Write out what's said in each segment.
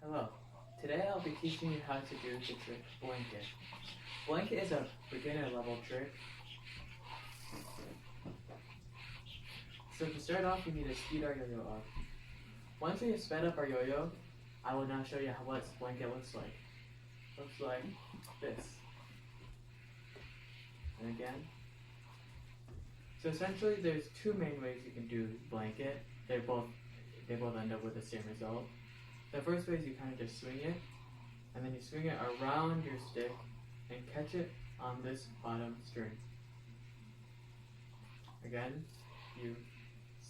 Hello. Today I'll be teaching you how to do the trick blanket. Blanket is a beginner level trick. So to start off, we need to speed our yo-yo up. Once we have sped up our yo-yo, I will now show you what this blanket looks like. Looks like this. And again. So essentially there's two main ways you can do blanket. They both end up with the same result. The first way is you kind of just swing it, and then you swing it around your stick and catch it on this bottom string. Again, you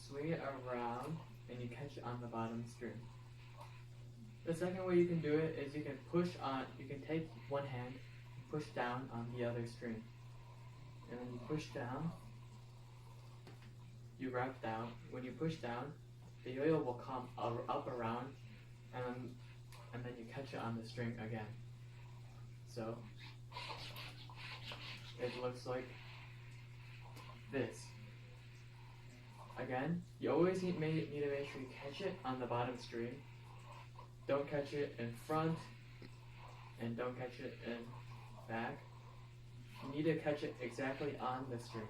swing it around and you catch it on the bottom string. The second way you can do it is you can take one hand and push down on the other string. And then you push down, you wrap down. When you push down, the yo-yo will come up around, and then you catch it on the string again. So it looks like this. Again, you always need to make sure you catch it on the bottom string. Don't catch it in front, and don't catch it in back. You need to catch it exactly on the string.